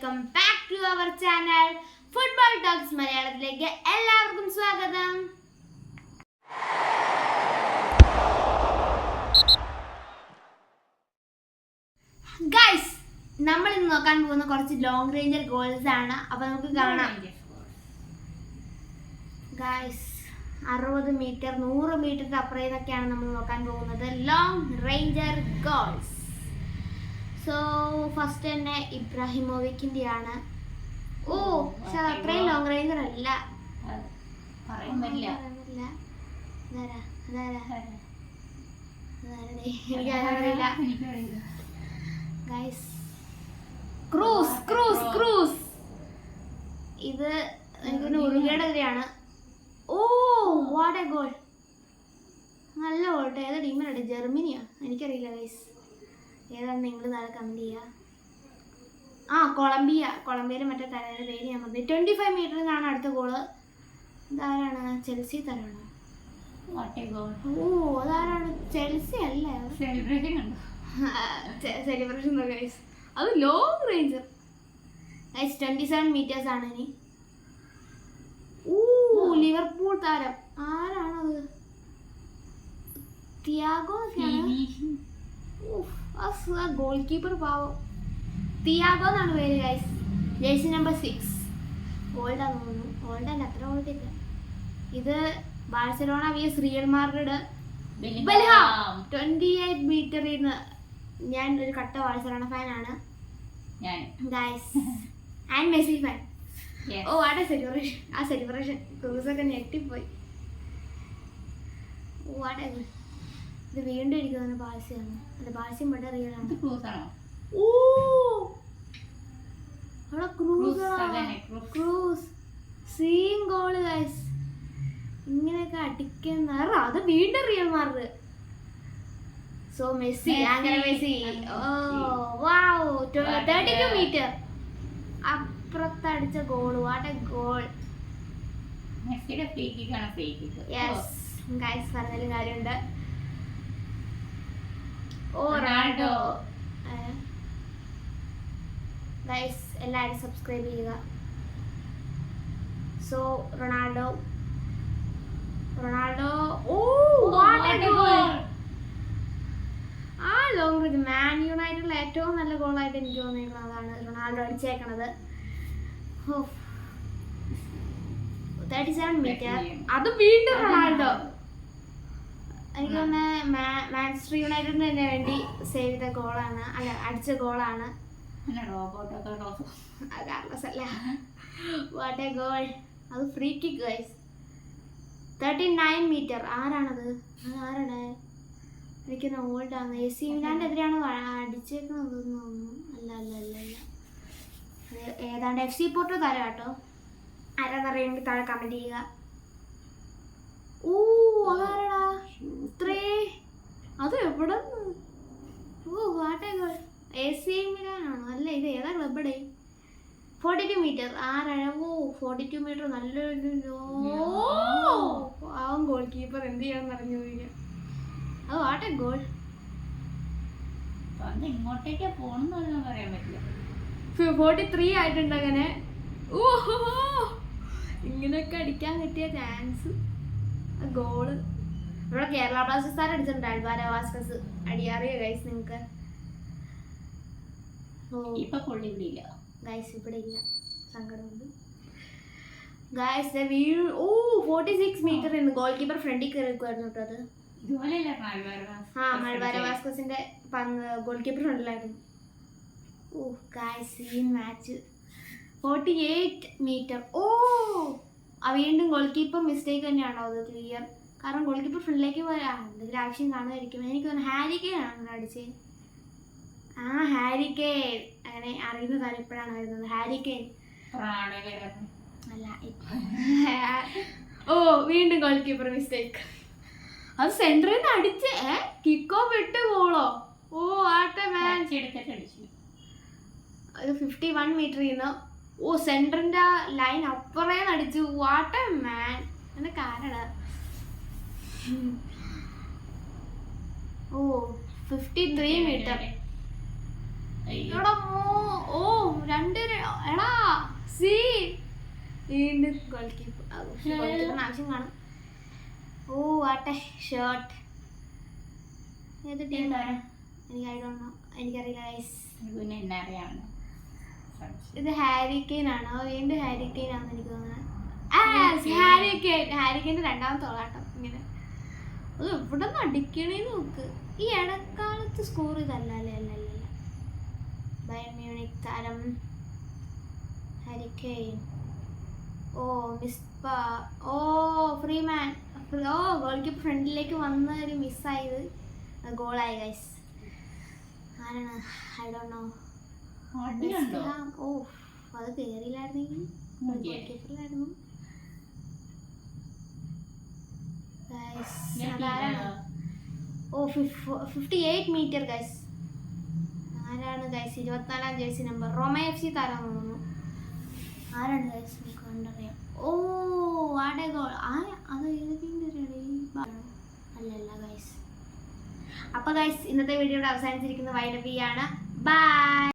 Welcome back to our channel football talks മലയാളത്തിലേക്ക് എല്ലാവർക്കും സ്വാഗതം. ഗൈസ്, നമ്മൾ ഇന്ന് നോക്കാൻ പോകുന്ന കുറച്ച് ലോങ് റേഞ്ചർ ഗോൾസ് ആണ്. അപ്പൊ നമുക്ക് കാണാം. ഗൈസ്, 60 മീറ്റർ 100 മീറ്ററിന്റെ അപ്പുറം എന്നൊക്കെയാണ് നമ്മൾ നോക്കാൻ പോകുന്നത് long ranger goals. So first തന്നെ ഇബ്രാഹിമോവിക്കിന്റെ ആണ്. ഓ പക്ഷെ അത് അത്രയും ലോങ് റേഞ്ചർ അല്ല. ഇത് എനിക്കൊന്ന് ഉറുഗയുടെ എതിരെയാണ്. ഓ വാട്ട് എ ഗോൾ, നല്ല ഗോൾ. ഏതാ ടീമിനാണ്? ജർമ്മനിയാ? എനിക്കറിയില്ല ഗൈസ്, ഏതാണ് നിങ്ങൾ നാളെ കമന്റ് ചെയ്യുക. കൊളംബിയയിലെ മറ്റേ തലയുടെ പേര് ഞാൻ പറഞ്ഞു. 25 മീറ്ററിനാണ് അടുത്ത ഗോള്. ഇതാരാണ്? ചെൽസി തരാണ്. ഓ അതാരാണ്? ചെൽസി അല്ലേ? സെലിബ്രേഷൻ ഗൈസ്, അത് ലോങ് റേഞ്ചർ ഗൈസ്. 27 മീറ്റേഴ്സ് ആണ് ഇനി. ലിവർപൂൾ താരം ആരാണത്? തിയാഗോ ഗോൾ കീപ്പർ പാവം. തിയാഗോ എന്നാണ് പേര് ഗൈസ്. Jersey number 6. ഓൾഡാന്ന് തോന്നുന്നു. ഓൾഡല്ല, അത്ര ഓൾഡില്ല. ഇത് ബാഴ്സലോണ vs റിയൽ മാഡ്രിഡ്. 28 മീറ്ററിൽ നിന്ന്. ഞാൻ ഒരു കട്ട ബാഴ്സലോണ ഫാനാണ് ഗൈസ്, ആൻഡ് മെസ്സി ഫാൻ. ഓ ആടെ സെലിബ്രേഷൻ, ആ സെലിബ്രേഷൻ ക്രൂസൊക്കെ ഞെട്ടിപ്പോയി. ഓ ആടെ ഇത് വീണ്ടും എനിക്ക് തോന്നുന്നു ബാഴ്സയാണ്. അല്ല, ബാഴ്സയും ഇവിടെ റിയൽ ആണ്. ഓ അവിടെ ക്രൂസ് സീൻ ഗോൾ ഗൈസ്. ഇങ്ങനെയൊക്കെ അടിക്കുന്ന അത് വീണ്ടും റിയൽ മാഡ്രിഡ്. സോ മെസ്സി, അങ്ങനെ മെസ്സി. ഓ വാവ്, 32 മീറ്റർ അപ്പുറത്ത് അടിച്ച ഗോൾ. What a goal. മെസ്സിയുടെ ഫ്രീ കിക്ക് ആണ്. Free kick. യെസ് ഗൈസ്, പറഞ്ഞാലും കാര്യമുണ്ട്. Oh Ronaldo. ഗൈസ് എല്ലാവരും സബ്സ്ക്രൈബ് ചെയ്യുക. So Ronaldo. Oh what a goal. ആ ലോങ് റേഞ്ച് മാൻ യുണൈറ്റഡിലെ ഏറ്റവും നല്ല ഗോളായിട്ട് എനിക്ക് തോന്നിയിരിക്കുന്നത് അതാണ് റൊണാൾഡോ അടിച്ചേക്കണത്. 37 മീറ്റർ. അത് വീണ്ടും റൊണാൾഡോ. എനിക്ക് തോന്നുന്നത് മാഞ്ചസ്റ്റർ യുണൈറ്റഡിന് തന്നെ വേണ്ടി സേവ് ചെയ്ത ഗോളാണ്. അല്ല, അടിച്ച ഗോളാണ്. കാർലോസ് അല്ല. What a goal. അത് ഫ്രീ കിക്ക് ഗൈസ്. 39 മീറ്റർ. ആരാണത്? ആരാണ്? എനിക്കൊന്ന് ഓൾഡാണ്. AC മിലാൻ്റെ എതിരെയാണ് അടിച്ചേക്കുന്നത് തോന്നുന്നു. അല്ല, ഏതാണ്ട് FC പോർട്ടോ തരാം കേട്ടോ. ആരാന്നറിയെങ്കിൽ താഴെ കമന്റ് ചെയ്യുക. ഓ അതാരടാ ഇത്രേ? അത് എവിടെ? Oh what a goal. AC മിലാനാണോ? അല്ല, ഇത് ഏതാ ക്ലബ്ബടെ? 42 മീറ്റർ. ആരാണ്? Oh 42 metre. നല്ലൊരു ആവും ഗോൾ കീപ്പർ എന്ത് ചെയ്യാന്ന് അറിഞ്ഞു പോയി. അത് വാട്ട് എ ഗോൾ. ഇങ്ങോട്ടേക്ക് പോണെന്ന് പറയാൻ പറ്റില്ല. 43 ആയിട്ടുണ്ട്. അങ്ങനെ ഓഹോ, ഇങ്ങനെയൊക്കെ അടിക്കാൻ കിട്ടിയ ചാൻസ്. ഗോള് ഇവിടെ കേരള ബ്ലാസ്റ്റേഴ്സ് അടിച്ചിട്ടുണ്ട്. അൽവാരോ വാസ്കസ് അറിയോ ഗൈസ് നിങ്ങൾക്ക്? ഇപ്പൊ കൊള്ളിവിടില്ല ഗൈസ്, ഇവിടെ ഇല്ല. സങ്കടമുണ്ട് ഗൈസ്. 46 മീറ്റർ ഇന്ന് ഗോൾ കീപ്പർ ഫ്രണ്ടിൽ കയറിക്കുമായിരുന്നു കേട്ടോ. അത് മൽവാരോ വാസ്കസിന്റെ ഗോൾ കീപ്പർ ഫ്രണ്ടിലായിരുന്നു. ഓ ഗൈസ്, ഈ മാച്ച് 48 മീറ്റർ. ഓ വീണ്ടും ഗോൾ കീപ്പർ മിസ്റ്റേക്ക് തന്നെയാണോ? അത് ക്ലിയർ. കാരണം ഗോൾ കീപ്പർ ഫ്രണ്ടിലേക്ക് പോയാൽ എന്തെങ്കിലും ആവശ്യം കാണുമായിരിക്കും. എനിക്ക് തോന്നുന്നു ഹാരി കെയ്ൻ ആണ് അടിച്ചത്. Harry Kane. അങ്ങനെ അറിയുന്ന കാര്യം ഇപ്പോഴാണ് വരുന്നത്. ഹാരി കെയ്ൻ അല്ല. ഓ വീണ്ടും ഗോൾ കീപ്പർ മിസ്റ്റേക്ക്. അത് സെന്ററിൽ നിന്ന് അടിച്ച് കിക്കോ വിട്ട് ഗോളോ? ഓ ആട്ടെ മാച്ച് അടിച്ചു. അത് 51 മീറ്ററിൽ നിന്ന്. ഓ സെന്ററിന്റെ ലൈൻ അപ്പുറേന്ന് അടിച്ചു. What a man. എന്റെ കാരണം. ഓ 53 മീറ്റർ. ഓ സീ വീണ്ടും ഗോൾ കീപ്പർ ആവശ്യം കാണും. ഓ ആട്ടെ ഷർട്ട് ഏത് ടീമാണ് എനിക്കറിയില്ല ഗൈസ്. പിന്നെ എന്നെ അറിയാമോ? ഇത് ഹാരി കെയ്ൻ ആണോ? വീണ്ടും ഹാരി കെയ്ൻ ആണെന്ന് എനിക്ക് തോന്നുന്നത്. ഹാരിക്കെയിന്റെ രണ്ടാമത്തെ തോളാട്ടം ഇങ്ങനെ അത് എവിടെ നിന്ന് അടിക്കണേന്ന് നോക്ക്. ഈ ഇടക്കാലത്ത് സ്കോർ ഇതല്ല അല്ലേ? അല്ലല്ല ബയർ മ്യൂണിക് താരം ഹാരി കെയ്ൻ. ഓ മിസ്പ. ഓ ഫ്രീമാൻ. ഓ ഗോൾ കീപ്പർ ഫ്രണ്ടിലേക്ക് വന്ന ഒരു മിസ്സായത് ഗോളായി ഗൈസ്. ആരാണ്? I don't know. ഓ അത് കയറിയില്ലായിരുന്നെങ്കിൽ ഗോൾ കീപ്പറിലായിരുന്നു. ഓ 58 മീറ്റർ ഗൈസ്. ആരാണ് ഗൈസ്? 24-ാം ജേഴ്സി നമ്പർ റോമ FC താരം തോന്നുന്നു. ആരാണ് ഗൈസ്? നമുക്ക് കണ്ടറിയാം. ഓ ആടെ ഗോൾ. അത് അല്ലല്ല ഗൈസ്. അപ്പോൾ ഗൈസ് ഇന്നത്തെ വീഡിയോ ഇവിടെ അവസാനിച്ചിരിക്കുന്ന വൈൻഡപ്പ് ചെയ്യാണ്. ബൈ.